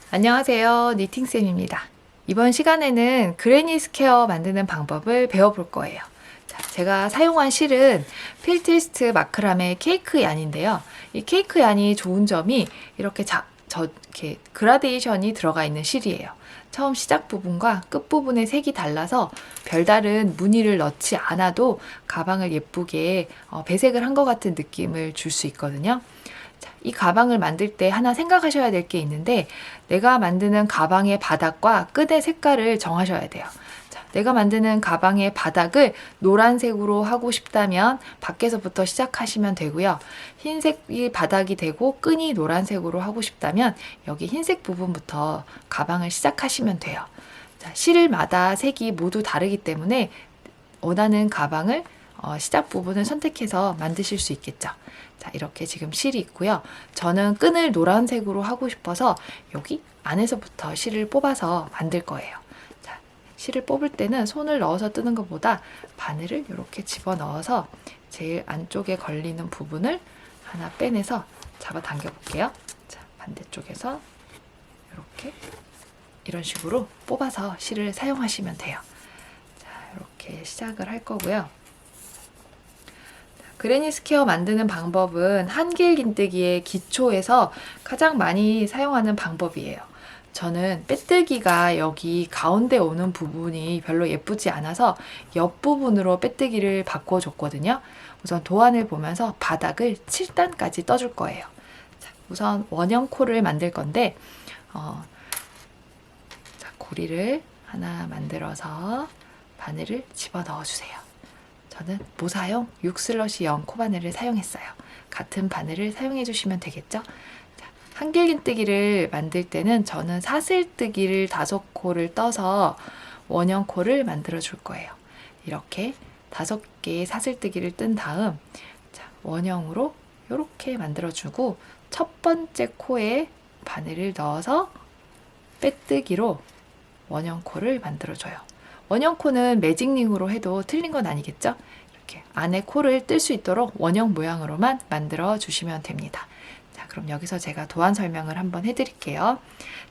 안녕하세요. 니팅쌤입니다. 이번 시간에는 그레니 스퀘어 만드는 방법을 배워볼 거예요. 자, 제가 사용한 실은 필티스트 마크라메 케이크 얀인데요. 이 케이크 얀이 좋은 점이 이렇게 이렇게 그라데이션이 들어가 있는 실이에요. 처음 시작 부분과 끝 부분의 색이 달라서 별다른 무늬를 넣지 않아도 가방을 예쁘게 배색을 한 것 같은 느낌을 줄 수 있거든요. 자, 이 가방을 만들 때 하나 생각하셔야 될 게 있는데, 내가 만드는 가방의 바닥과 끝의 색깔을 정하셔야 돼요. 자, 내가 만드는 가방의 바닥을 노란색으로 하고 싶다면 밖에서부터 시작하시면 되고요. 흰색이 바닥이 되고 끈이 노란색으로 하고 싶다면 여기 흰색 부분부터 가방을 시작하시면 돼요. 자, 실마다 색이 모두 다르기 때문에 원하는 가방을 시작 부분을 선택해서 만드실 수 있겠죠. 자, 이렇게 지금 실이 있고요. 저는 끈을 노란색으로 하고 싶어서 여기 안에서부터 실을 뽑아서 만들 거예요. 자, 실을 뽑을 때는 손을 넣어서 뜨는 것보다 바늘을 이렇게 집어 넣어서 제일 안쪽에 걸리는 부분을 하나 빼내서 잡아 당겨 볼게요. 자, 반대쪽에서 이렇게 이런 식으로 뽑아서 실을 사용하시면 돼요. 자, 이렇게 시작을 할 거고요. 그레니 스퀘어 만드는 방법은 한길 긴뜨기의 기초에서 가장 많이 사용하는 방법이에요. 저는 빼뜨기가 여기 가운데 오는 부분이 별로 예쁘지 않아서 옆부분으로 빼뜨기를 바꿔줬거든요. 우선 도안을 보면서 바닥을 7단까지 떠줄 거예요. 자, 우선 원형 코를 만들 건데 자, 고리를 하나 만들어서 바늘을 집어 넣어주세요. 저는 모사용 6슬러시0 코바늘을 사용했어요. 같은 바늘을 사용해 주시면 되겠죠? 자, 한길긴뜨기를 만들 때는 저는 사슬뜨기를 5코를 떠서 원형 코를 만들어 줄 거예요. 이렇게 5개의 사슬뜨기를 뜬 다음 자, 원형으로 이렇게 만들어 주고 첫 번째 코에 바늘을 넣어서 빼뜨기로 원형 코를 만들어 줘요. 원형 코는 매직링으로 해도 틀린 건 아니겠죠? 이렇게 안에 코를 뜰 수 있도록 원형 모양으로만 만들어 주시면 됩니다. 자, 그럼 여기서 제가 도안 설명을 한번 해드릴게요.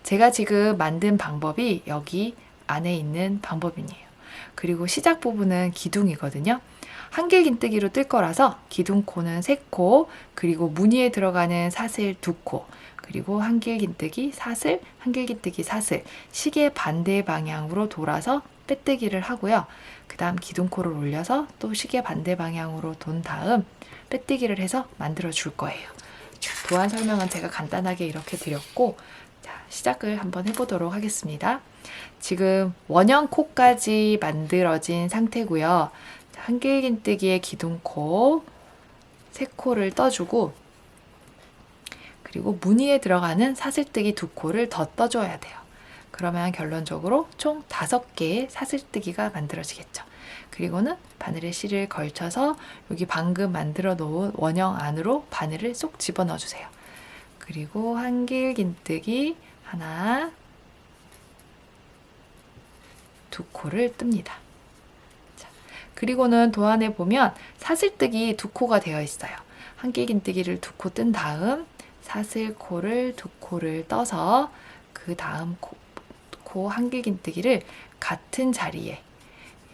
제가 지금 만든 방법이 여기 안에 있는 방법이에요. 그리고 시작 부분은 기둥이거든요. 한길긴뜨기로 뜰 거라서 기둥코는 3코, 그리고 무늬에 들어가는 사슬 2코, 그리고 한길긴뜨기 사슬, 한길긴뜨기 사슬, 시계 반대 방향으로 돌아서 빼뜨기를 하고요. 그 다음 기둥코를 올려서 또 시계 반대 방향으로 돈 다음 빼뜨기를 해서 만들어 줄 거예요. 도안 설명은 제가 간단하게 이렇게 드렸고, 자, 시작을 한번 해보도록 하겠습니다. 지금 원형 코까지 만들어진 상태고요. 한길긴뜨기의 기둥코 3코를 떠주고, 그리고 무늬에 들어가는 사슬뜨기 2코를 더 떠줘야 돼요. 그러면 결론적으로 총 5개의 사슬뜨기가 만들어지겠죠. 그리고는 바늘에 실을 걸쳐서 여기 방금 만들어 놓은 원형 안으로 바늘을 쏙 집어넣어 주세요. 그리고 한길긴뜨기 하나, 2코를 뜹니다. 자, 그리고는 도안에 보면 사슬뜨기 2코가 되어 있어요. 한길긴뜨기를 2코 뜬 다음 사슬코를 2코를 떠서 그 다음 코 한길긴뜨기를 같은 자리에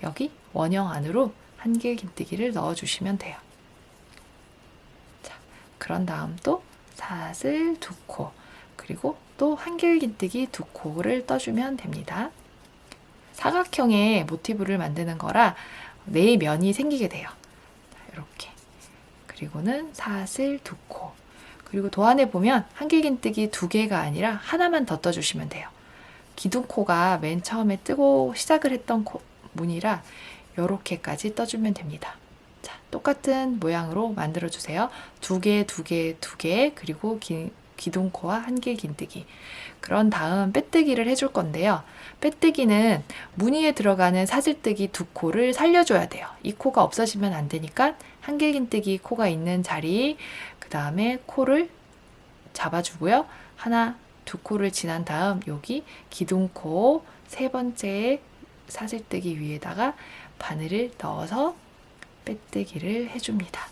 여기 원형 안으로 한길긴뜨기를 넣어주시면 돼요. 자, 그런 다음 또 사슬 2코, 그리고 또 한길긴뜨기 2코를 떠주면 됩니다. 사각형의 모티브를 만드는 거라 4면이 생기게 돼요. 자, 이렇게. 그리고는 사슬 2코. 그리고 도안에 보면 한길긴뜨기 2개가 아니라 하나만 더 떠주시면 돼요. 기둥코가 맨 처음에 뜨고 시작을 했던 무늬라 이렇게까지 떠주면 됩니다. 자, 똑같은 모양으로 만들어 주세요. 2개, 2개, 2개, 그리고 기둥코와 한길긴뜨기. 그런 다음 빼뜨기를 해줄 건데요. 빼뜨기는 무늬에 들어가는 사슬뜨기 2코를 살려줘야 돼요. 이 코가 없어지면 안 되니까 한길긴뜨기 코가 있는 자리, 그 다음에 코를 잡아주고요. 하나, 2코를 지난 다음 여기 기둥코 3번째 사슬뜨기 위에다가 바늘을 넣어서 빼뜨기를 해줍니다.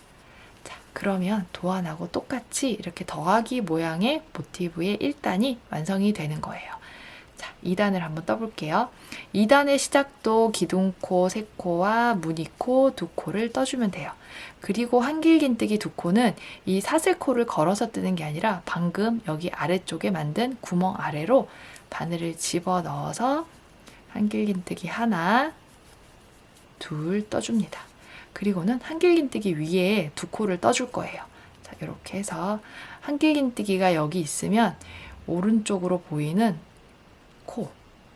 자, 그러면 도안하고 똑같이 이렇게 더하기 모양의 모티브의 1단이 완성이 되는 거예요. 자, 2단을 한번 떠볼게요. 2단의 시작도 기둥코, 3코와 무늬코, 2코를 떠주면 돼요. 그리고 한길긴뜨기 2코는 이 사슬코를 걸어서 뜨는 게 아니라 방금 여기 아래쪽에 만든 구멍 아래로 바늘을 집어넣어서 한길긴뜨기 하나, 둘 떠줍니다. 그리고는 한길긴뜨기 위에 2코를 떠줄 거예요. 자, 이렇게 해서 한길긴뜨기가 여기 있으면 오른쪽으로 보이는 코,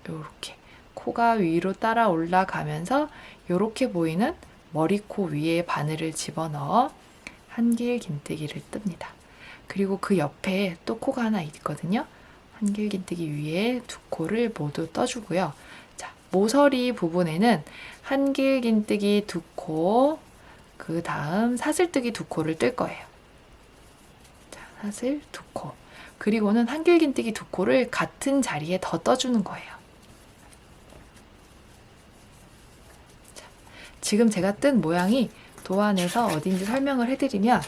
요렇게 코가 위로 따라 올라가면서 요렇게 보이는 머리코 위에 바늘을 집어넣어 한길긴뜨기를 뜹니다. 그리고 그 옆에 또 코가 하나 있거든요. 한길긴뜨기 위에 2코를 모두 떠주고요. 자, 모서리 부분에는 한길긴뜨기 2코, 그 다음 사슬뜨기 2코를 뜰 거예요. 자, 사슬 2코. 그리고는 한길긴뜨기 2코를 같은 자리에 더 떠주는 거예요. 자, 지금 제가 뜬 모양이 도안에서 어딘지 설명을 해드리면,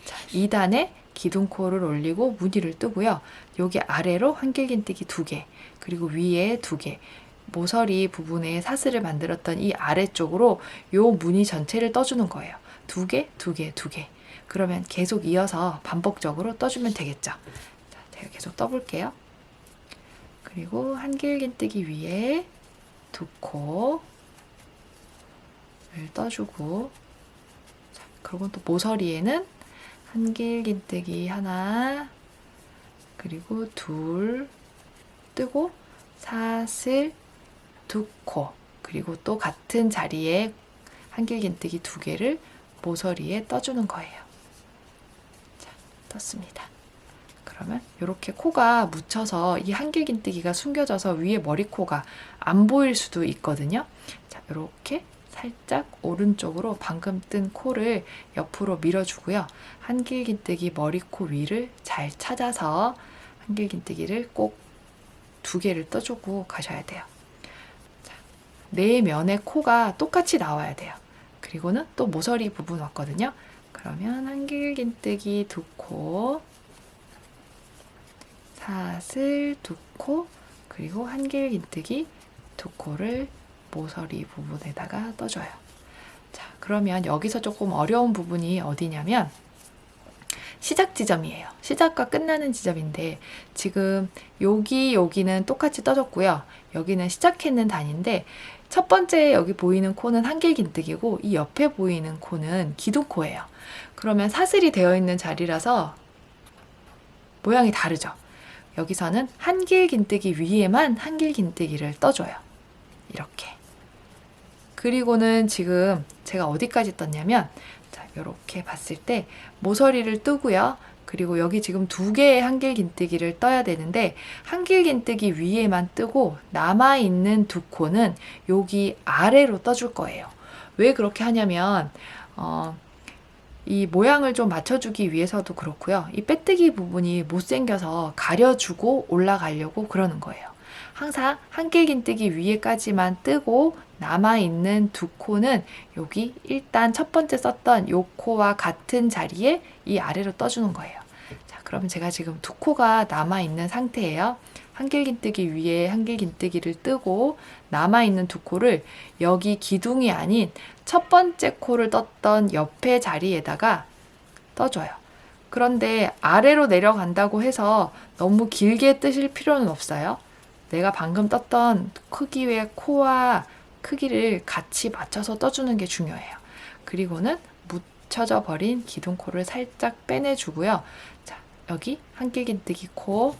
자, 2단에 기둥코를 올리고 무늬를 뜨고요. 여기 아래로 한길긴뜨기 2개, 그리고 위에 2개, 모서리 부분에 사슬을 만들었던 이 아래쪽으로 요 무늬 전체를 떠주는 거예요. 2개, 2개, 2개. 그러면 계속 이어서 반복적으로 떠주면 되겠죠. 자, 제가 계속 떠볼게요. 그리고 한길긴뜨기 위에 2코를 떠주고, 자, 그리고 또 모서리에는 한길긴뜨기 하나, 그리고 둘 뜨고 사슬 2코, 그리고 또 같은 자리에 한길긴뜨기 2개를 모서리에 떠주는 거예요. 자, 떴습니다. 그러면 이렇게 코가 묻혀서 이 한길긴뜨기가 숨겨져서 위에 머리코가 안 보일 수도 있거든요. 자, 이렇게 살짝 오른쪽으로 방금 뜬 코를 옆으로 밀어주고요. 한길긴뜨기 머리코 위를 잘 찾아서 한길긴뜨기를 꼭 2개를 떠주고 가셔야 돼요. 자, 네 면의 코가 똑같이 나와야 돼요. 그리고는 또 모서리 부분 왔거든요. 그러면 한길긴뜨기 2코, 사슬 2코, 그리고 한길긴뜨기 2코를 모서리 부분에다가 떠줘요. 자, 그러면 여기서 조금 어려운 부분이 어디냐면 시작 지점이에요. 시작과 끝나는 지점인데 지금 여기는 똑같이 떠졌고요. 여기는 시작했는 단인데 첫 번째 여기 보이는 코는 한길긴뜨기고 이 옆에 보이는 코는 기둥코예요. 그러면 사슬이 되어 있는 자리라서 모양이 다르죠. 여기서는 한길긴뜨기 위에만 한길긴뜨기를 떠줘요. 이렇게. 그리고는 지금 제가 어디까지 떴냐면, 자, 이렇게 봤을 때 모서리를 뜨고요. 그리고 여기 지금 2개의 한길긴뜨기를 떠야 되는데 한길긴뜨기 위에만 뜨고 남아있는 2코는 여기 아래로 떠줄 거예요. 왜 그렇게 하냐면 이 모양을 좀 맞춰주기 위해서도 그렇고요. 이 빼뜨기 부분이 못생겨서 가려주고 올라가려고 그러는 거예요. 항상 한길긴뜨기 위에까지만 뜨고 남아있는 2코는 여기 일단 첫 번째 썼던 요 코와 같은 자리에 이 아래로 떠주는 거예요. 자, 그러면 제가 지금 2코가 남아있는 상태예요. 한길긴뜨기 위에 한길긴뜨기를 뜨고 남아있는 2코를 여기 기둥이 아닌 첫 번째 코를 떴던 옆에 자리에다가 떠줘요. 그런데 아래로 내려간다고 해서 너무 길게 뜨실 필요는 없어요. 내가 방금 떴던 크기의 코와 크기를 같이 맞춰서 떠주는 게 중요해요. 그리고는 묻혀져 버린 기둥코를 살짝 빼내주고요. 자, 여기 한길긴뜨기 코,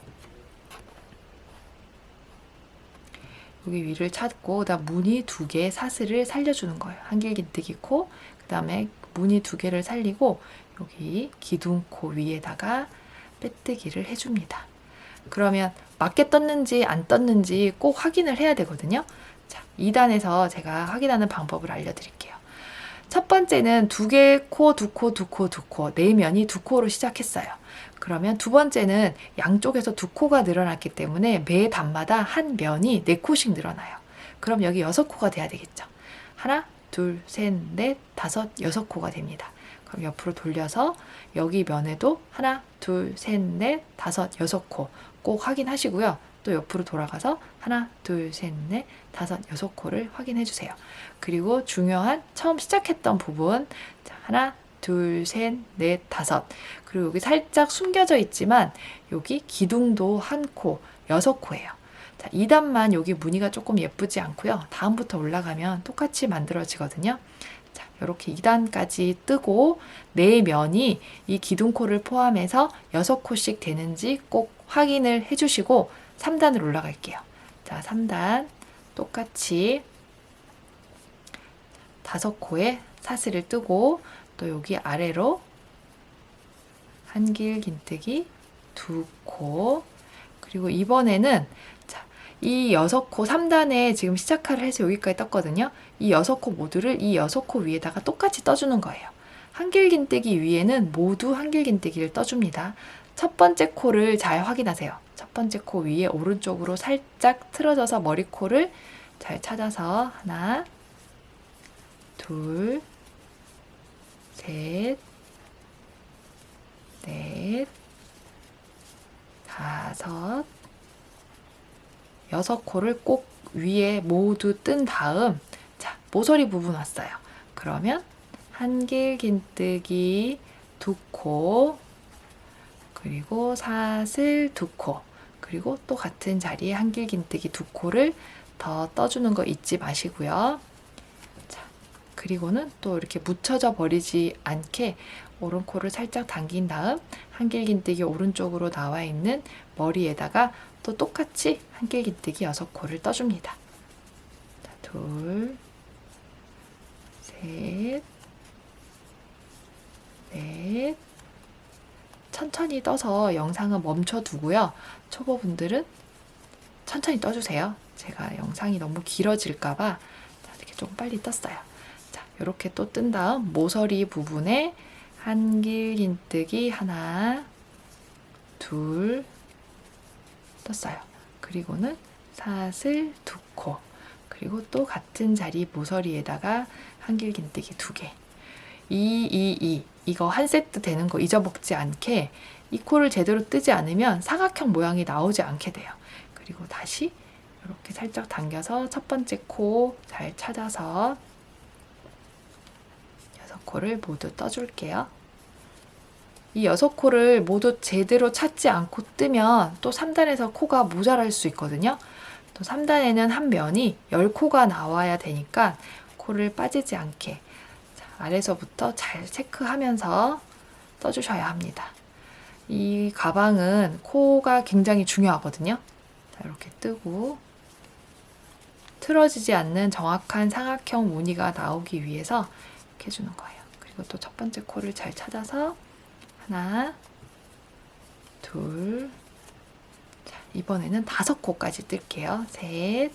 여기 위를 찾고 그다음 무늬 2개 사슬을 살려주는 거예요. 한길긴뜨기 코, 그 다음에 무늬 2개를 살리고 여기 기둥코 위에다가 빼뜨기를 해줍니다. 그러면 맞게 떴는지 안 떴는지 꼭 확인을 해야 되거든요. 자, 2단에서 제가 확인하는 방법을 알려드릴게요. 첫 번째는 2개 코, 2코, 2코, 2코, 네 면이 2코로 시작했어요. 그러면 두 번째는 양쪽에서 2코가 늘어났기 때문에 매 단마다 한 면이 4코씩 늘어나요. 그럼 여기 6코가 돼야 되겠죠. 하나, 둘, 셋, 넷, 다섯, 6코가 됩니다. 그럼 옆으로 돌려서 여기 면에도 하나, 둘, 셋, 넷, 다섯, 여섯 코 꼭 확인하시고요. 또 옆으로 돌아가서 하나, 둘, 셋, 넷, 다섯, 여섯 코를 확인해 주세요. 그리고 중요한 처음 시작했던 부분, 자, 하나, 둘, 셋, 넷, 다섯. 그리고 여기 살짝 숨겨져 있지만 여기 기둥도 한 코, 여섯 코예요. 자, 2단만 여기 무늬가 조금 예쁘지 않고요. 다음부터 올라가면 똑같이 만들어지거든요. 자, 이렇게 2단까지 뜨고 내 면이 이 기둥코를 포함해서 6코씩 되는지 꼭 확인을 해주시고 3단을 올라갈게요. 자, 3단 똑같이 5코에 사슬을 뜨고 또 여기 아래로 한길 긴뜨기 2코, 그리고 이번에는 자, 이 6코 3단에 지금 시작을 해서 여기까지 떴거든요. 이 6코 모두를 이 6코 위에다가 똑같이 떠주는 거예요. 한길 긴뜨기 위에는 모두 한길 긴뜨기를 떠줍니다. 첫 번째 코를 잘 확인하세요. 첫 번째 코 위에 오른쪽으로 살짝 틀어져서 머리코를 잘 찾아서 하나, 둘, 셋, 넷, 다섯, 6코를 꼭 위에 모두 뜬 다음, 자, 모서리 부분 왔어요. 그러면 한길 긴뜨기 2코, 그리고 사슬 2코, 그리고 또 같은 자리에 한길 긴뜨기 2코를 더 떠주는 거 잊지 마시고요. 자, 그리고는 또 이렇게 묻혀져 버리지 않게 오른코를 살짝 당긴 다음 한길 긴뜨기 오른쪽으로 나와 있는 머리에다가 또 똑같이 한길 긴뜨기 6코를 떠줍니다. 자, 둘, 셋, 넷. 천천히 떠서 영상은 멈춰두고요. 초보분들은 천천히 떠주세요. 제가 영상이 너무 길어질까봐 이렇게 좀 빨리 떴어요. 자, 이렇게 또 뜬 다음 모서리 부분에 한길 긴뜨기 하나, 둘 떴어요. 그리고는 사슬 2코, 그리고 또 같은 자리 모서리에다가 한길 긴뜨기 2개. 이거 한 세트 되는 거 잊어먹지 않게 이 코를 제대로 뜨지 않으면 사각형 모양이 나오지 않게 돼요. 그리고 다시 이렇게 살짝 당겨서 첫 번째 코 잘 찾아서 6코를 모두 떠줄게요. 이 6코를 모두 제대로 찾지 않고 뜨면 또 3단에서 코가 모자랄 수 있거든요. 또 3단에는 한 면이 10코가 나와야 되니까 코를 빠지지 않게 아래서부터 잘 체크하면서 떠주셔야 합니다. 이 가방은 코가 굉장히 중요하거든요. 자, 이렇게 뜨고 틀어지지 않는 정확한 사각형 무늬가 나오기 위해서 이렇게 해주는 거예요. 그리고 또 첫 번째 코를 잘 찾아서 하나, 둘, 자, 이번에는 5코까지 뜰게요. 셋,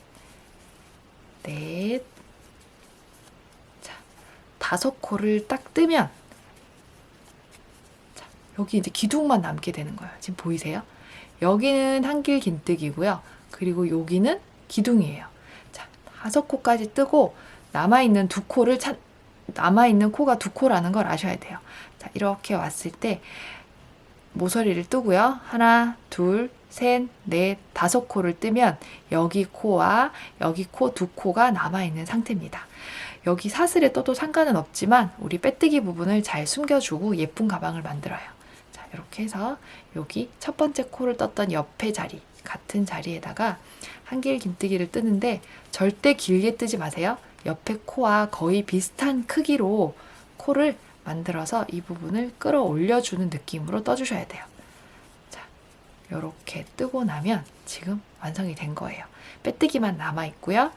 넷, 5코를 딱 뜨면 자, 여기 이제 기둥만 남게 되는 거예요. 지금 보이세요? 여기는 한길 긴뜨기고요. 그리고 여기는 기둥이에요. 자, 5코까지 뜨고 남아있는 남아있는 코가 2코라는 걸 아셔야 돼요. 자, 이렇게 왔을 때 모서리를 뜨고요. 하나, 둘, 셋, 넷, 5코를 뜨면 여기 코와 여기 코 2코가 남아있는 상태입니다. 여기 사슬에 떠도 상관은 없지만 우리 빼뜨기 부분을 잘 숨겨주고 예쁜 가방을 만들어요. 자, 이렇게 해서 여기 첫 번째 코를 떴던 옆에 자리, 같은 자리에다가 한길 긴뜨기를 뜨는데 절대 길게 뜨지 마세요. 옆에 코와 거의 비슷한 크기로 코를 만들어서 이 부분을 끌어올려주는 느낌으로 떠주셔야 돼요. 자, 이렇게 뜨고 나면 지금 완성이 된 거예요. 빼뜨기만 남아있고요.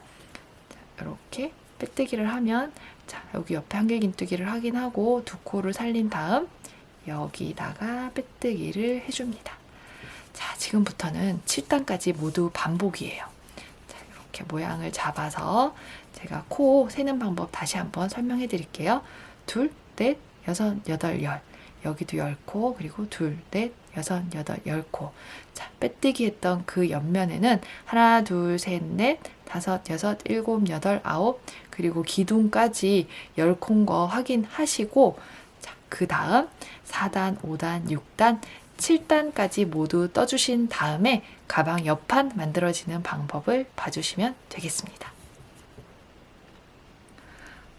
자, 이렇게 빼뜨기를 하면 자, 여기 옆에 한길 긴뜨기를 확인하고 2코를 살린 다음 여기다가 빼뜨기를 해줍니다. 자, 지금부터는 7단까지 모두 반복이에요. 자, 이렇게 모양을 잡아서 제가 코 세는 방법 다시 한번 설명해 드릴게요. 둘, 넷, 여섯, 여덟, 열. 여기도 10코, 그리고 둘, 넷, 여섯, 여덟, 10코. 자, 빼뜨기 했던 그 옆면에는 하나, 둘, 셋, 넷, 다섯, 여섯, 일곱, 여덟, 아홉, 그리고 기둥까지 10코인 거 확인하시고, 자, 그 다음 4단, 5단, 6단, 7단까지 모두 떠주신 다음에 가방 옆판 만들어지는 방법을 봐주시면 되겠습니다.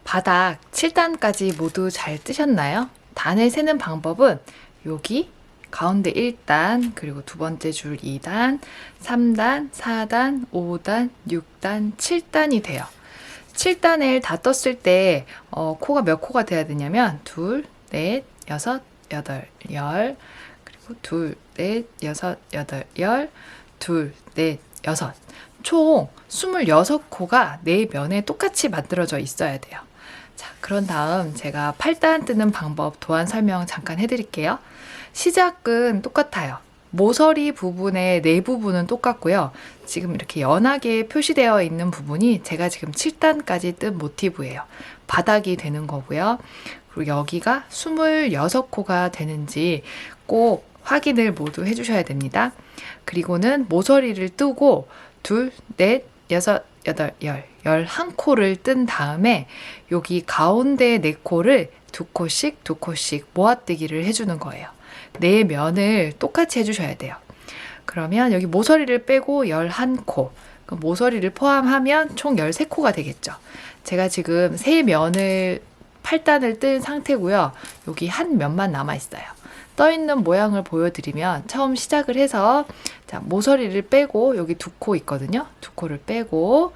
바닥 7단까지 모두 잘 뜨셨나요? 단을 세는 방법은 여기 가운데 1단, 그리고 두 번째 줄 2단, 3단, 4단, 5단, 6단, 7단이 돼요. 7단을 다 떴을 때 코가 몇 코가 돼야 되냐면 둘, 넷, 여섯, 여덟, 열, 그리고 둘, 넷, 여섯, 여덟, 열, 둘, 넷, 여섯. 총 26코가 네 면에 똑같이 만들어져 있어야 돼요. 자, 그런 다음 제가 8단 뜨는 방법 도안 설명 잠깐 해드릴게요. 시작은 똑같아요. 모서리 부분의 네 부분은 똑같고요. 지금 이렇게 연하게 표시되어 있는 부분이 제가 지금 7단까지 뜬 모티브예요. 바닥이 되는 거고요. 그리고 여기가 26코가 되는지 꼭 확인을 모두 해주셔야 됩니다. 그리고는 모서리를 뜨고 둘, 넷, 여섯, 여덟, 열, 11코를 뜬 다음에 여기 가운데 4코를 2코씩 2코씩 모아뜨기를 해주는 거예요. 네 면을 똑같이 해주셔야 돼요. 그러면 여기 모서리를 빼고 11코, 모서리를 포함하면 총 13코가 되겠죠. 제가 지금 세 면을 8단을 뜬 상태고요. 여기 한 면만 남아있어요. 떠있는 모양을 보여드리면 처음 시작을 해서 자, 모서리를 빼고 여기 2코 있거든요. 2코를 빼고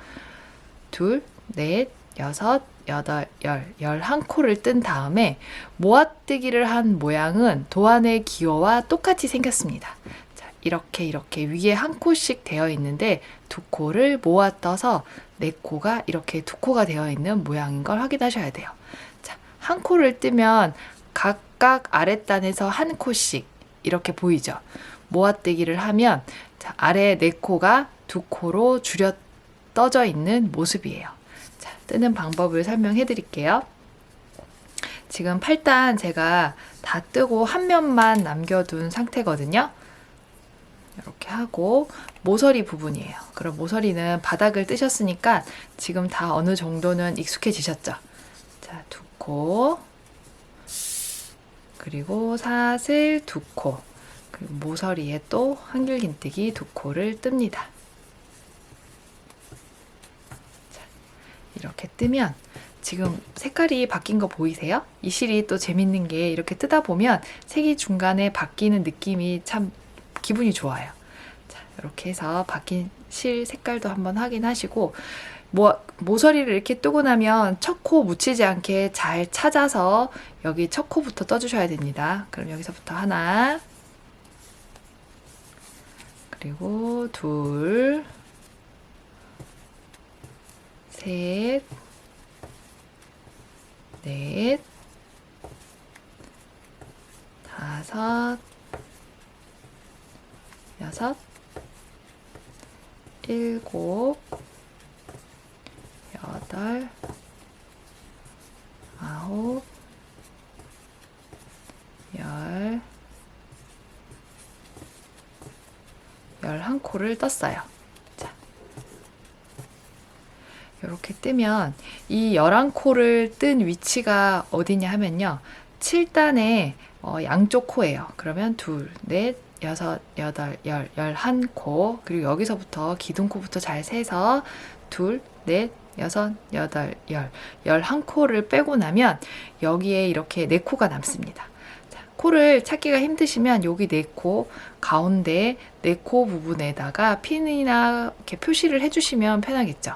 둘, 넷, 여섯, 여덟, 열, 11코를 뜬 다음에 모아뜨기를 한 모양은 도안의 기호와 똑같이 생겼습니다. 자, 이렇게 위에 한 코씩 되어 있는데 2코를 모아 떠서 4코가 이렇게 2코가 되어 있는 모양인 걸 확인하셔야 돼요. 자, 한 코를 뜨면 각각 아랫단에서 한 코씩 이렇게 보이죠. 모아뜨기를 하면 자, 아래 4코가 2코로 줄여 떠져 있는 모습이에요. 자, 뜨는 방법을 설명해 드릴게요. 지금 8단 제가 다 뜨고 한 면만 남겨둔 상태거든요. 이렇게 하고 모서리 부분이에요. 그럼 모서리는 바닥을 뜨셨으니까 지금 다 어느 정도는 익숙해지셨죠? 자, 2코, 그리고 사슬 2코, 그리고 모서리에 또 한길긴뜨기 2코를 뜹니다. 이렇게 뜨면 지금 색깔이 바뀐 거 보이세요? 이 실이 또 재밌는 게 이렇게 뜨다 보면 색이 중간에 바뀌는 느낌이 참 기분이 좋아요. 자, 이렇게 해서 바뀐 실 색깔도 한번 확인하시고 모서리를 이렇게 뜨고 나면 첫 코 묻히지 않게 잘 찾아서 여기 첫 코부터 떠주셔야 됩니다. 그럼 여기서부터 하나, 그리고 둘, 셋, 넷, 다섯, 여섯, 일곱, 여덟, 아홉, 열, 11코를 떴어요. 이렇게 뜨면 이 11코를 뜬 위치가 어디냐 하면요. 7단의 양쪽 코예요. 그러면 둘, 넷, 여섯, 여덟, 열, 11코. 그리고 여기서부터 기둥코부터 잘 세서 둘, 넷, 여섯, 여덟, 열, 11코를 빼고 나면 여기에 이렇게 4코가 남습니다. 자, 코를 찾기가 힘드시면 여기 4코, 가운데 4코 부분에다가 핀이나 이렇게 표시를 해주시면 편하겠죠.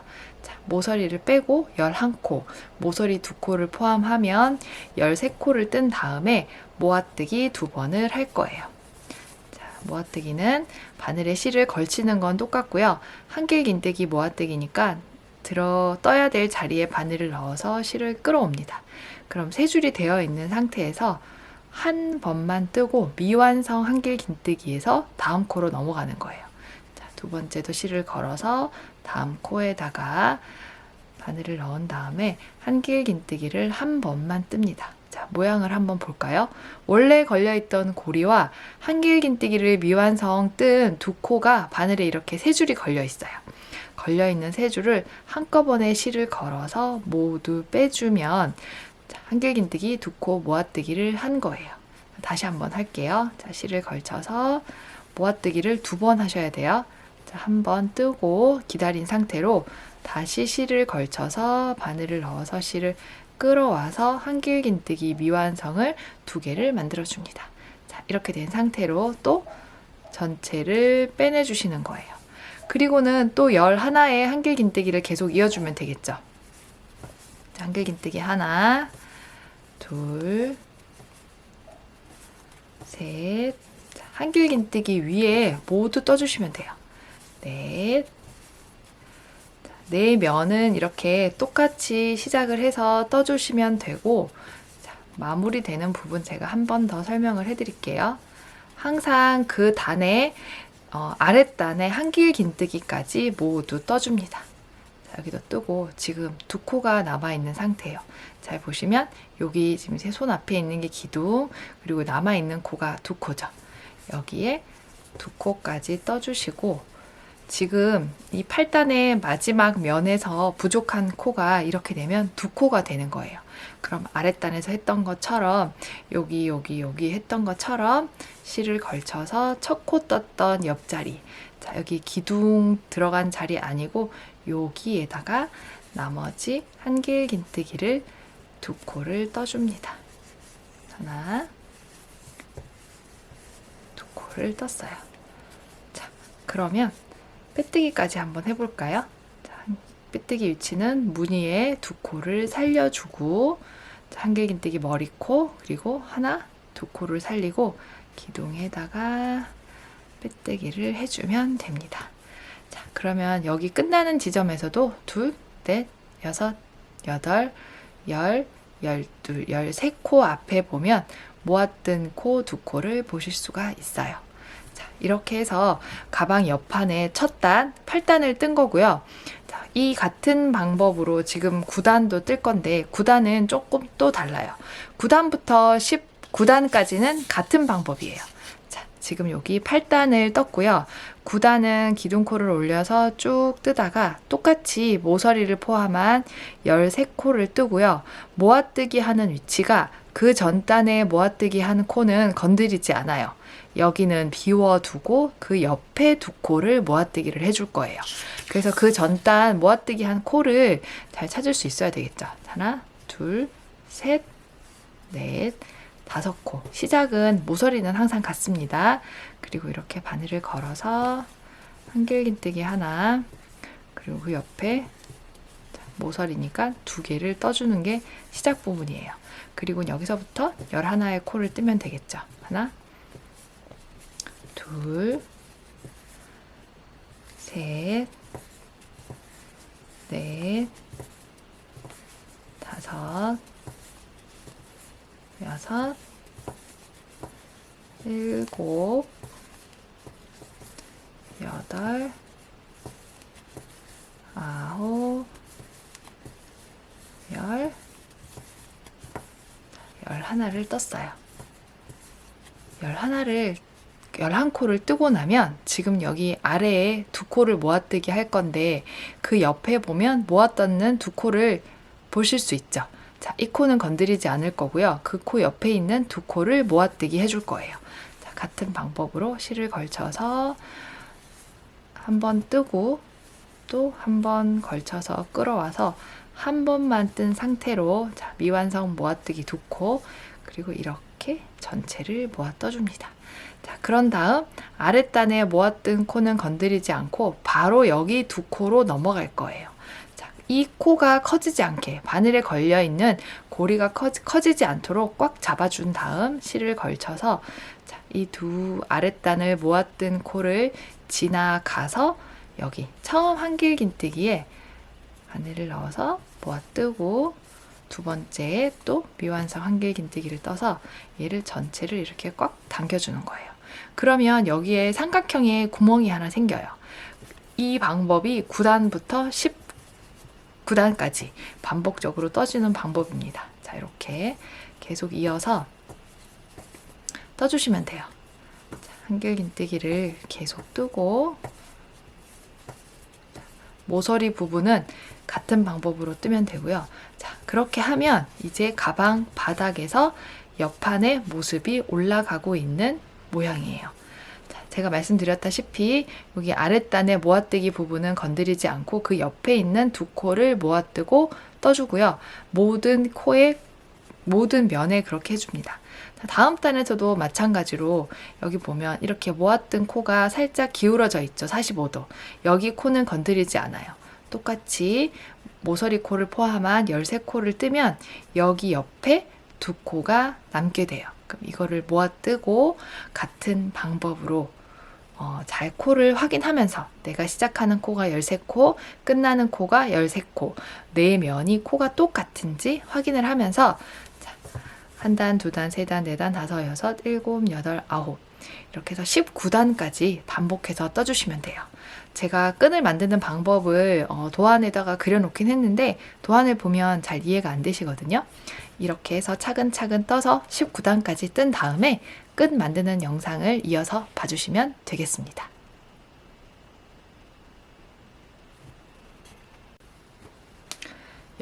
모서리를 빼고 11코, 모서리 2코를 포함하면 13코를 뜬 다음에 모아뜨기 2번을 할 거예요. 자, 모아뜨기는 바늘에 실을 걸치는 건 똑같고요. 한길긴뜨기 모아뜨기니까 떠야 될 자리에 바늘을 넣어서 실을 끌어옵니다. 그럼 3줄이 되어 있는 상태에서 한 번만 뜨고 미완성 한길긴뜨기에서 다음 코로 넘어가는 거예요. 자, 두 번째도 실을 걸어서 다음 코에다가 바늘을 넣은 다음에 한길긴뜨기를 한 번만 뜹니다. 자, 모양을 한번 볼까요? 원래 걸려있던 고리와 한길긴뜨기를 미완성 뜬 2코가 바늘에 이렇게 3줄이 걸려있어요. 걸려있는 3줄을 한꺼번에 실을 걸어서 모두 빼주면 자, 한길긴뜨기, 두 코 모아뜨기를 한 거예요. 다시 한번 할게요. 자, 실을 걸쳐서 모아뜨기를 2번 하셔야 돼요. 자, 한 번 뜨고 기다린 상태로 다시 실을 걸쳐서 바늘을 넣어서 실을 끌어와서 한길긴뜨기 미완성을 2개를 만들어 줍니다. 자, 이렇게 된 상태로 또 전체를 빼내 주시는 거예요. 그리고는 또 11개의 한길긴뜨기를 계속 이어주면 되겠죠. 자, 한길긴뜨기 하나, 둘, 셋. 한길긴뜨기 위에 모두 떠주시면 돼요. 넷. 네 면은 이렇게 똑같이 시작을 해서 떠주시면 되고, 자, 마무리되는 부분 제가 한 번 더 설명을 해드릴게요. 항상 그 단에 아랫단에 한길긴뜨기까지 모두 떠줍니다. 자, 여기도 뜨고 지금 2코가 남아있는 상태예요. 잘 보시면 여기 지금 제 손 앞에 있는 게 기둥, 그리고 남아있는 코가 2코죠. 여기에 2코까지 떠주시고, 지금 이 8단의 마지막 면에서 부족한 코가 이렇게 되면 2코가 되는 거예요. 그럼 아랫단에서 했던 것처럼 여기 했던 것처럼 실을 걸쳐서 첫 코 떴던 옆자리, 자, 여기 기둥 들어간 자리 아니고 여기에다가 나머지 한길긴뜨기를 2코를 떠줍니다. 하나, 2코를 떴어요. 자, 그러면 빼뜨기까지 한번 해볼까요? 자, 빼뜨기 위치는 무늬에 2코를 살려주고, 한길긴뜨기 머리코, 그리고 하나, 2코를 살리고 기둥에다가 빼뜨기를 해주면 됩니다. 자, 그러면 여기 끝나는 지점에서도 2, 4, 6, 8, 10, 12, 13코 앞에 보면 모아뜬 코 2코를 보실 수가 있어요. 자, 이렇게 해서 가방 옆판에 첫 단, 8단을 뜬 거고요. 자, 이 같은 방법으로 지금 9단도 뜰 건데 9단은 조금 또 달라요. 9단부터 19단까지는 같은 방법이에요. 자, 지금 여기 8단을 떴고요. 9단은 기둥코를 올려서 쭉 뜨다가 똑같이 모서리를 포함한 13코를 뜨고요. 모아뜨기 하는 위치가 그 전 단에 모아뜨기 한 코는 건드리지 않아요. 여기는 비워두고 그 옆에 2코를 모아뜨기를 해줄 거예요. 그래서 그 전단 모아뜨기 한 코를 잘 찾을 수 있어야 되겠죠. 하나, 둘, 셋, 넷, 5코. 시작은 모서리는 항상 같습니다. 그리고 이렇게 바늘을 걸어서 한길긴뜨기 하나, 그리고 그 옆에 모서리니까 2개를 떠주는 게 시작 부분이에요. 그리고 여기서부터 11개의 코를 뜨면 되겠죠. 하나, 둘, 셋, 넷, 5, 6, 7, 8, 9, 10, 11를 떴어요. 11코를 뜨고 나면 지금 여기 아래에 2코를 모아뜨기 할 건데 그 옆에 보면 모아떴는 2코를 보실 수 있죠. 자, 이 코는 건드리지 않을 거고요. 그 코 옆에 있는 2코를 모아뜨기 해줄 거예요. 자, 같은 방법으로 실을 걸쳐서 한 번 뜨고 또 한 번 걸쳐서 끌어와서 한 번만 뜬 상태로, 자, 미완성 모아뜨기 2코, 그리고 이렇게 전체를 모아 떠줍니다. 자, 그런 다음 아랫단에 모아뜬 코는 건드리지 않고 바로 여기 2코로 넘어갈 거예요. 자, 이 코가 커지지 않게 바늘에 걸려 있는 고리가 커지지 않도록 꽉 잡아준 다음 실을 걸쳐서, 자, 이 2 아랫단을 모아뜬 코를 지나가서 여기 처음 한길긴뜨기에 바늘을 넣어서 모아 뜨고, 2번째 또 미완성 한길긴뜨기를 떠서 얘를 전체를 이렇게 꽉 당겨주는 거예요. 그러면 여기에 삼각형의 구멍이 하나 생겨요. 이 방법이 9단부터 19단까지 반복적으로 떠주는 방법입니다. 자, 이렇게 계속 이어서 떠주시면 돼요. 자, 한길긴뜨기를 계속 뜨고 모서리 부분은 같은 방법으로 뜨면 되고요. 자, 그렇게 하면 이제 가방 바닥에서 옆판의 모습이 올라가고 있는 모양이에요. 자, 제가 말씀드렸다시피 여기 아랫단의 모아뜨기 부분은 건드리지 않고 그 옆에 있는 두 코를 모아뜨고 떠주고요. 모든 코에 모든 면에 그렇게 해줍니다. 다음 단에서도 마찬가지로 여기 보면 이렇게 모아뜬 코가 살짝 기울어져 있죠. 45도. 여기 코는 건드리지 않아요. 똑같이 모서리 코를 포함한 13코를 뜨면 여기 옆에 두 코가 남게 돼요. 그럼 이거를 모아뜨고 같은 방법으로 잘 코를 확인하면서 내가 시작하는 코가 13코, 끝나는 코가 13코, 네 면이 코가 똑같은지 확인을 하면서 한 단, 두 단, 세 단, 네 단, 다섯, 여섯, 일곱, 여덟, 아홉 이렇게 해서 19단까지 반복해서 떠주시면 돼요. 제가 끈을 만드는 방법을 도안에다가 그려놓긴 했는데 도안을 보면 잘 이해가 안 되시거든요. 이렇게 해서 차근차근 떠서 19단까지 뜬 다음에 끈 만드는 영상을 이어서 봐주시면 되겠습니다.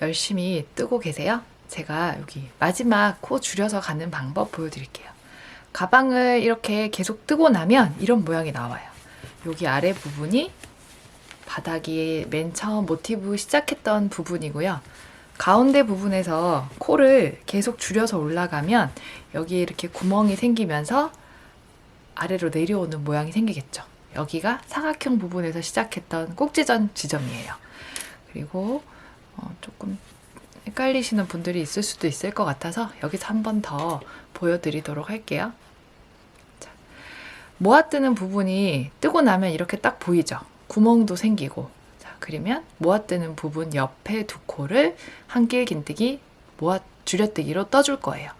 열심히 뜨고 계세요? 제가 여기 마지막 코 줄여서 가는 방법 보여드릴게요. 가방을 이렇게 계속 뜨고 나면 이런 모양이 나와요. 여기 아래 부분이 바닥이 맨 처음 모티브 시작했던 부분이고요. 가운데 부분에서 코를 계속 줄여서 올라가면 여기에 이렇게 구멍이 생기면서 아래로 내려오는 모양이 생기겠죠. 여기가 사각형 부분에서 시작했던 꼭지점 지점이에요. 그리고 조금 헷갈리시는 분들이 있을 수도 있을 것 같아서 여기서 한 번 더 보여드리도록 할게요. 자, 모아뜨는 부분이 뜨고 나면 이렇게 딱 보이죠? 구멍도 생기고. 자, 그러면 모아뜨는 부분 옆에 두 코를 한길 긴뜨기 줄여뜨기로 떠줄 거예요.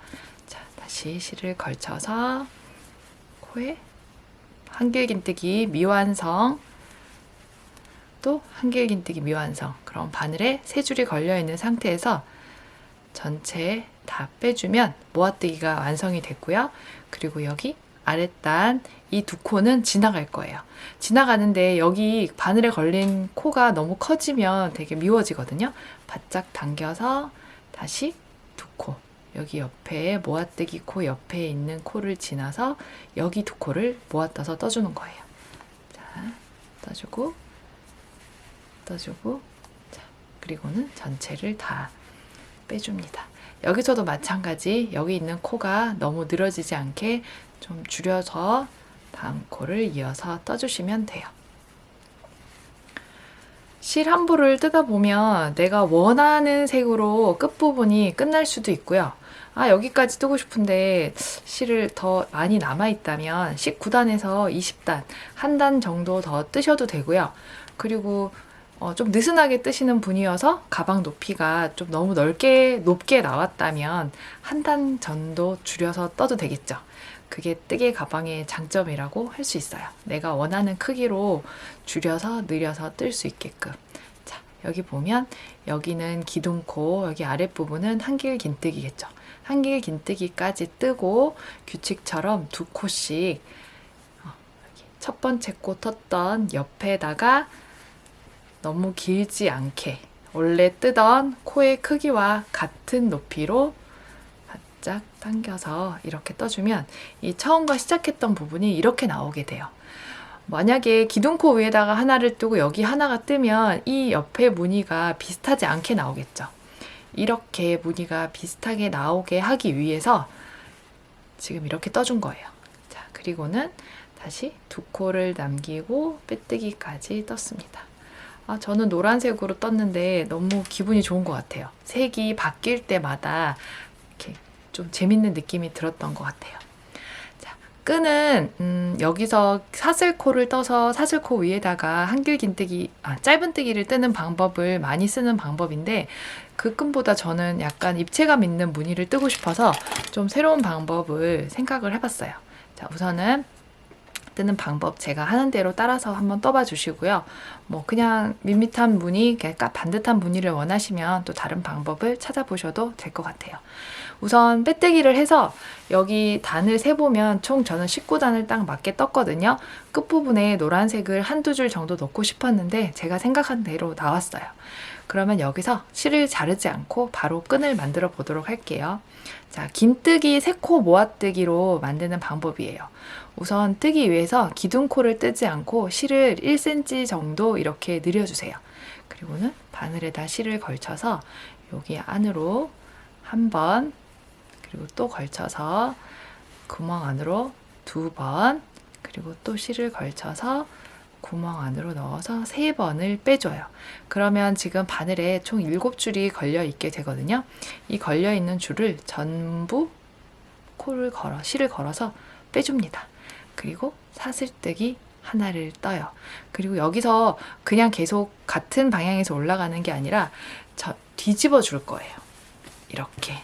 자, 다시 실을 걸쳐서 코에 한길 긴뜨기 미완성, 또 한길 긴뜨기 미완성. 그럼 바늘에 세 줄이 걸려 있는 상태에서 전체 다 빼주면 모아뜨기가 완성이 됐고요. 그리고 여기 아랫단 이 두 코는 지나갈 거예요. 지나가는데 여기 바늘에 걸린 코가 너무 커지면 되게 미워지거든요. 바짝 당겨서 다시 두 코, 여기 옆에 모아뜨기 코 옆에 있는 코를 지나서 여기 두 코를 모아떠서 떠주는 거예요. 자, 떠주고 자, 그리고는 전체를 다 빼줍니다. 여기서도 마찬가지 여기 있는 코가 너무 늘어지지 않게 좀 줄여서 다음 코를 이어서 떠주시면 돼요. 실 한 부를 뜯어 보면 내가 원하는 색으로 끝부분이 끝날 수도 있고요. 아, 여기까지 뜨고 싶은데 실을 더 많이 남아 있다면 19단에서 20단, 한 단 정도 더 뜨셔도 되고요. 그리고 좀 느슨하게 뜨시는 분이어서 가방 높이가 좀 너무 높게 나왔다면 한 단 정도 줄여서 떠도 되겠죠. 그게 뜨개 가방의 장점이라고 할 수 있어요. 내가 원하는 크기로 줄여서 늘려서 뜰 수 있게끔. 자, 여기 보면 여기는 기둥코, 여기 아랫부분은 한길 긴뜨기겠죠. 한길 긴뜨기까지 뜨고 규칙처럼 두 코씩 첫 번째 코 텄던 옆에다가 너무 길지 않게 원래 뜨던 코의 크기와 같은 높이로 바짝 당겨서 이렇게 떠주면 이 처음과 시작했던 부분이 이렇게 나오게 돼요. 만약에 기둥코 위에다가 하나를 뜨고 여기 하나가 뜨면 이 옆에 무늬가 비슷하지 않게 나오겠죠. 이렇게 무늬가 비슷하게 나오게 하기 위해서 지금 이렇게 떠준 거예요. 자, 그리고는 다시 두 코를 남기고 빼뜨기까지 떴습니다. 저는 노란색으로 떴는데 너무 기분이 좋은 것 같아요. 색이 바뀔 때마다 이렇게 좀 재밌는 느낌이 들었던 것 같아요. 자, 끈은 여기서 사슬코를 떠서 사슬코 위에다가 한길 긴뜨기, 짧은 뜨기를 뜨는 방법을 많이 쓰는 방법인데 그 끈보다 저는 약간 입체감 있는 무늬를 뜨고 싶어서 좀 새로운 방법을 생각을 해봤어요. 자, 우선은 뜨는 방법 제가 하는 대로 따라서 한번 떠봐 주시고요. 뭐 그냥 밋밋한 무늬, 반듯한 무늬를 원하시면 또 다른 방법을 찾아보셔도 될 것 같아요. 우선 빼뜨기를 해서 여기 단을 세보면 총 저는 19단을 딱 맞게 떴거든요. 끝부분에 노란색을 한두 줄 정도 넣고 싶었는데 제가 생각한 대로 나왔어요. 그러면 여기서 실을 자르지 않고 바로 끈을 만들어 보도록 할게요. 자, 긴뜨기 3코 모아뜨기로 만드는 방법이에요. 우선 뜨기 위해서 기둥코를 뜨지 않고 실을 1cm 정도 이렇게 늘려주세요. 그리고는 바늘에다 실을 걸쳐서 여기 안으로 한 번, 그리고 또 걸쳐서 구멍 안으로 2번, 그리고 또 실을 걸쳐서 구멍 안으로 넣어서 3번을 빼줘요. 그러면 지금 바늘에 총 7줄이 걸려 있게 되거든요. 이 걸려 있는 줄을 전부 실을 걸어서 빼줍니다. 그리고 사슬뜨기 하나를 떠요. 그리고 여기서 그냥 계속 같은 방향에서 올라가는 게 아니라 뒤집어 줄 거예요. 이렇게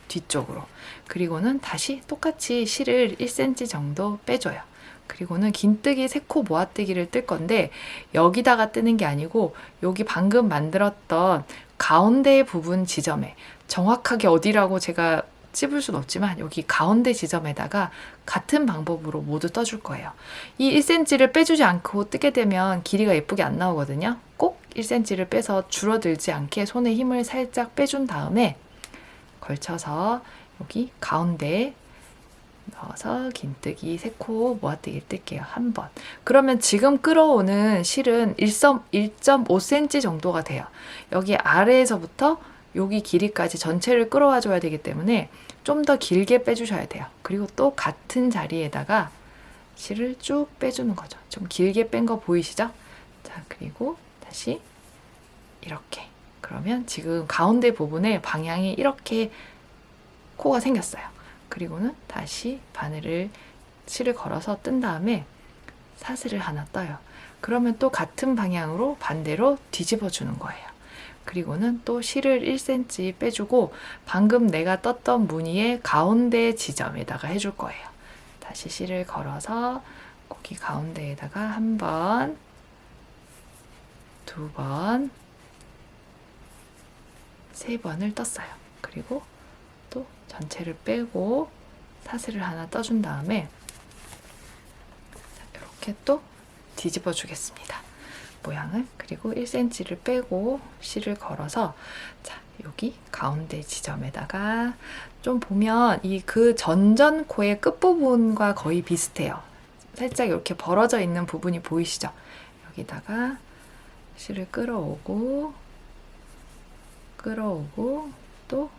뒤쪽으로. 그리고는 다시 똑같이 실을 1cm 정도 빼줘요. 그리고는 긴뜨기 3코 모아뜨기를 뜰 건데 여기다가 뜨는 게 아니고 여기 방금 만들었던 가운데 부분 지점에, 정확하게 어디라고 제가 찝을 순 없지만 여기 가운데 지점에다가 같은 방법으로 모두 떠줄 거예요. 이 1cm를 빼주지 않고 뜨게 되면 길이가 예쁘게 안 나오거든요. 꼭 1cm를 빼서 줄어들지 않게 손에 힘을 살짝 빼준 다음에 걸쳐서 여기 가운데 넣어서 긴뜨기 3코 모아뜨기를 뜰게요. 한 번. 그러면 지금 끌어오는 실은 1.5cm 정도가 돼요. 여기 아래에서부터 여기 길이까지 전체를 끌어와 줘야 되기 때문에 좀 더 길게 빼주셔야 돼요. 그리고 또 같은 자리에다가 실을 쭉 빼주는 거죠. 좀 길게 뺀 거 보이시죠? 자, 그리고 다시 이렇게. 그러면 지금 가운데 부분에 방향이 이렇게 코가 생겼어요. 그리고는 다시 바늘을 실을 걸어서 뜬 다음에 사슬을 하나 떠요. 그러면 또 같은 방향으로 반대로 뒤집어 주는 거예요. 그리고는 또 실을 1cm 빼주고 방금 내가 떴던 무늬의 가운데 지점에다가 해줄 거예요. 다시 실을 걸어서 거기 가운데에다가 한 번, 2번, 3번을 떴어요. 그리고 또 전체를 빼고 사슬을 하나 떠준 다음에 이렇게 또 뒤집어 주겠습니다. 모양을. 그리고 1cm를 빼고 실을 걸어서 자, 여기 가운데 지점에다가 좀 보면 이 그 전전코의 끝부분과 거의 비슷해요. 살짝 이렇게 벌어져 있는 부분이 보이시죠? 여기다가 실을 끌어오고 또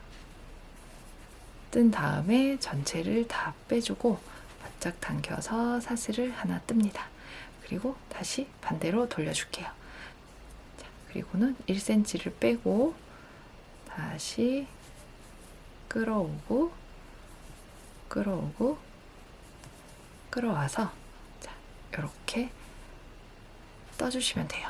뜬 다음에 전체를 다 빼주고 바짝 당겨서 사슬을 하나 뜹니다. 그리고 다시 반대로 돌려줄게요. 자, 그리고는 1cm를 빼고 다시 끌어오고 끌어와서 자, 이렇게 떠주시면 돼요.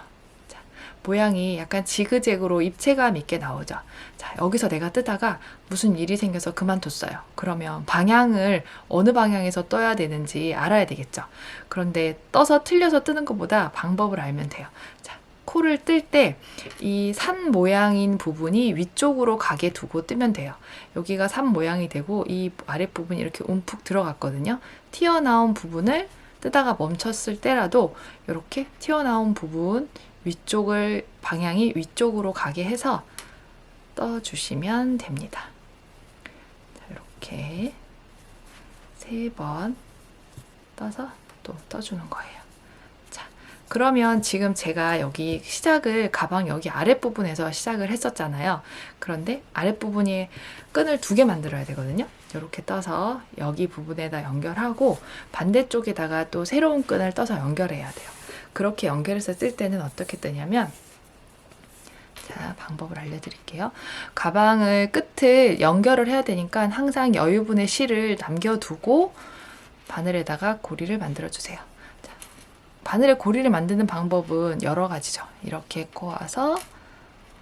자, 모양이 약간 지그재그로 입체감 있게 나오죠. 자, 여기서 내가 뜨다가 무슨 일이 생겨서 그만뒀어요. 그러면 방향을 어느 방향에서 떠야 되는지 알아야 되겠죠. 그런데 떠서 틀려서 뜨는 것보다 방법을 알면 돼요. 자, 코를 뜰 때 이 산 모양인 부분이 위쪽으로 가게 두고 뜨면 돼요. 여기가 산 모양이 되고 이 아랫부분이 이렇게 움푹 들어갔거든요. 튀어나온 부분을 뜨다가 멈췄을 때라도 이렇게 튀어나온 부분 위쪽을 방향이 위쪽으로 가게 해서 떠주시면 됩니다. 자, 이렇게 3번 떠서 또 떠주는 거예요. 자, 그러면 지금 제가 여기 시작을 가방 여기 아랫부분에서 시작을 했었잖아요. 그런데 아랫부분에 끈을 2개 만들어야 되거든요. 이렇게 떠서 여기 부분에다 연결하고 반대쪽에다가 또 새로운 끈을 떠서 연결해야 돼요. 그렇게 연결해서 뜰 때는 어떻게 뜨냐면 자, 방법을 알려드릴게요. 가방을 끝을 연결을 해야 되니까 항상 여유분의 실을 남겨두고 바늘에다가 고리를 만들어주세요. 자, 바늘에 고리를 만드는 방법은 여러 가지죠. 이렇게 꼬아서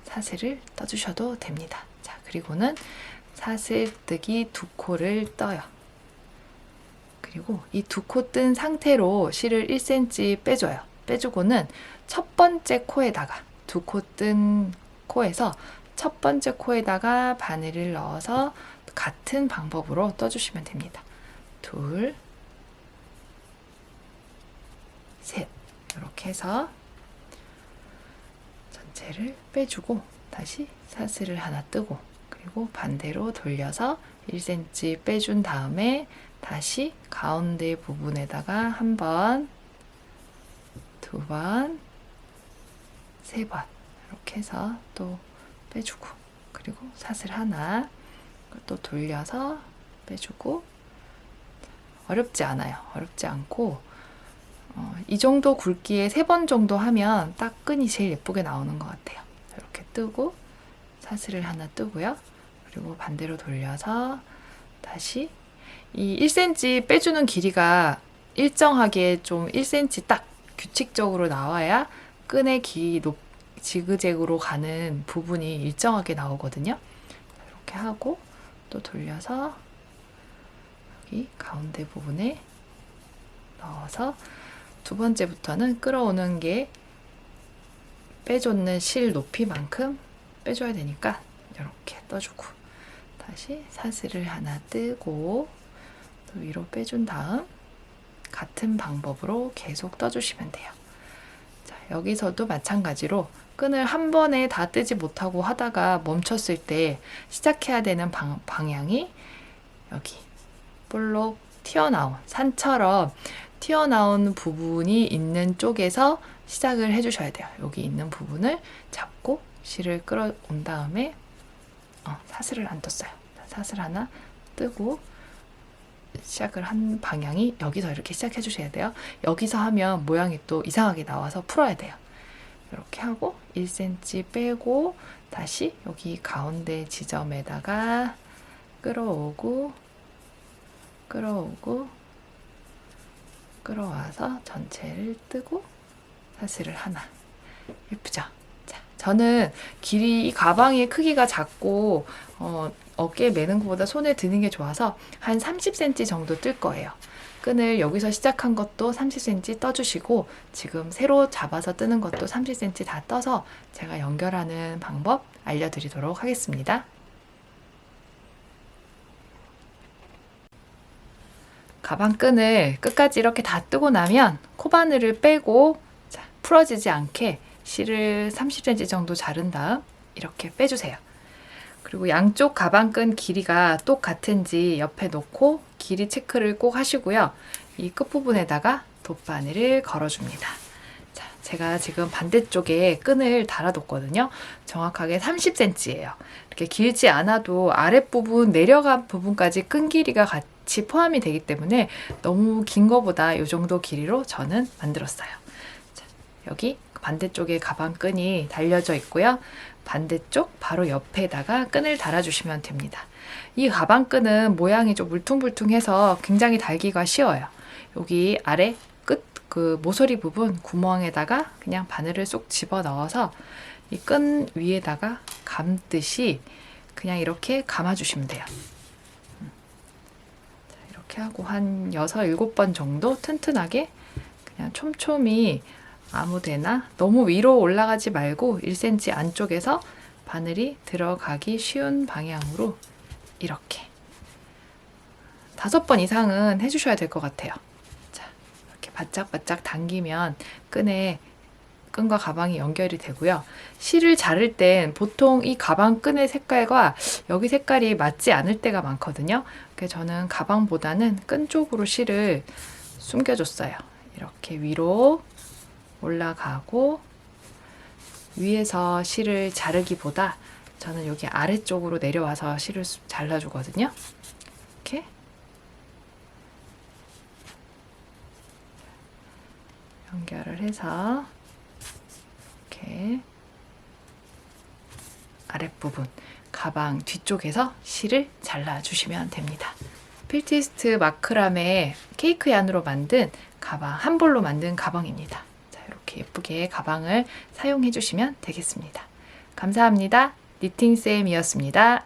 사슬을 떠주셔도 됩니다. 자, 그리고는 사슬뜨기 2코를 떠요. 그리고 이 2코 뜬 상태로 실을 1cm 빼줘요. 빼주고는 첫 번째 코에다가 2코 뜬 코에서 첫 번째 코에다가 바늘을 넣어서 같은 방법으로 떠주시면 됩니다. 둘, 셋. 이렇게 해서 전체를 빼주고 다시 사슬을 하나 뜨고, 그리고 반대로 돌려서 1cm 빼준 다음에 다시 가운데 부분에다가 한 번, 두 번, 세 번 이렇게 해서 또 빼주고, 그리고 사슬 하나 또 돌려서 빼주고. 어렵지 않아요. 어렵지 않고 이 정도 굵기에 3번 정도 하면 딱 끈이 제일 예쁘게 나오는 것 같아요. 이렇게 뜨고 사슬을 하나 뜨고요. 그리고 반대로 돌려서 다시 이 1cm 빼주는 길이가 일정하게 좀 1cm 딱 규칙적으로 나와야 끈의 길이 지그재그로 가는 부분이 일정하게 나오거든요. 이렇게 하고 또 돌려서 여기 가운데 부분에 넣어서 두 번째부터는 끌어오는 게 빼줬는 실 높이만큼 빼줘야 되니까 이렇게 떠주고, 다시 사슬을 하나 뜨고 또 위로 빼준 다음 같은 방법으로 계속 떠주시면 돼요. 자, 여기서도 마찬가지로 끈을 한 번에 다 뜨지 못하고 하다가 멈췄을 때 시작해야 되는 방향이 여기 볼록 튀어나온, 산처럼 튀어나온 부분이 있는 쪽에서 시작을 해주셔야 돼요. 여기 있는 부분을 잡고 실을 끌어온 다음에 사슬을 안 떴어요. 사슬 하나 뜨고 시작을 한 방향이 여기서 이렇게 시작해 주셔야 돼요. 여기서 하면 모양이 또 이상하게 나와서 풀어야 돼요. 이렇게 하고 1cm 빼고 다시 여기 가운데 지점에다가 끌어오고 끌어와서 전체를 뜨고 사슬을 하나. 예쁘죠? 자, 저는 이 가방의 크기가 작고 어깨에 매는 것보다 손에 드는 게 좋아서 한 30cm 정도 뜰 거예요. 끈을 여기서 시작한 것도 30cm 떠주시고, 지금 새로 잡아서 뜨는 것도 30cm 다 떠서 제가 연결하는 방법 알려드리도록 하겠습니다. 가방 끈을 끝까지 이렇게 다 뜨고 나면 코바늘을 빼고, 자, 풀어지지 않게 실을 30cm 정도 자른 다음 이렇게 빼주세요. 그리고 양쪽 가방끈 길이가 똑같은지 옆에 놓고 길이 체크를 꼭 하시고요. 이 끝부분에다가 돗바늘을 걸어줍니다. 자, 제가 지금 반대쪽에 끈을 달아뒀거든요. 정확하게 30cm예요. 이렇게 길지 않아도 아랫부분 내려간 부분까지 끈 길이가 같이 포함이 되기 때문에 너무 긴 거보다 이 정도 길이로 저는 만들었어요. 자, 여기 반대쪽에 가방끈이 달려져 있고요. 반대쪽 바로 옆에다가 끈을 달아주시면 됩니다. 이 가방끈은 모양이 좀 울퉁불퉁해서 굉장히 달기가 쉬워요. 여기 아래 끝 그 모서리 부분 구멍에다가 그냥 바늘을 쏙 집어 넣어서 이 끈 위에다가 감듯이 그냥 이렇게 감아주시면 돼요. 자, 이렇게 하고 한 6, 7번 정도 튼튼하게 그냥 촘촘히 아무데나 너무 위로 올라가지 말고 1cm 안쪽에서 바늘이 들어가기 쉬운 방향으로 이렇게 5번 이상은 해주셔야 될 것 같아요. 자, 이렇게 바짝바짝 당기면 끈과 가방이 연결이 되고요. 실을 자를 땐 보통 이 가방 끈의 색깔과 여기 색깔이 맞지 않을 때가 많거든요. 그래서 저는 가방보다는 끈 쪽으로 실을 숨겨줬어요. 이렇게 위로 올라가고 위에서 실을 자르기보다 저는 여기 아래쪽으로 내려와서 실을 잘라주거든요. 이렇게 연결을 해서 이렇게 아랫부분 가방 뒤쪽에서 실을 잘라주시면 됩니다. 필티스트 마크라메 케이크 얀으로 만든 가방, 한 볼로 만든 가방입니다. 자, 이렇게 예쁘게 가방을 사용해 주시면 되겠습니다. 감사합니다. 니팅쌤이었습니다.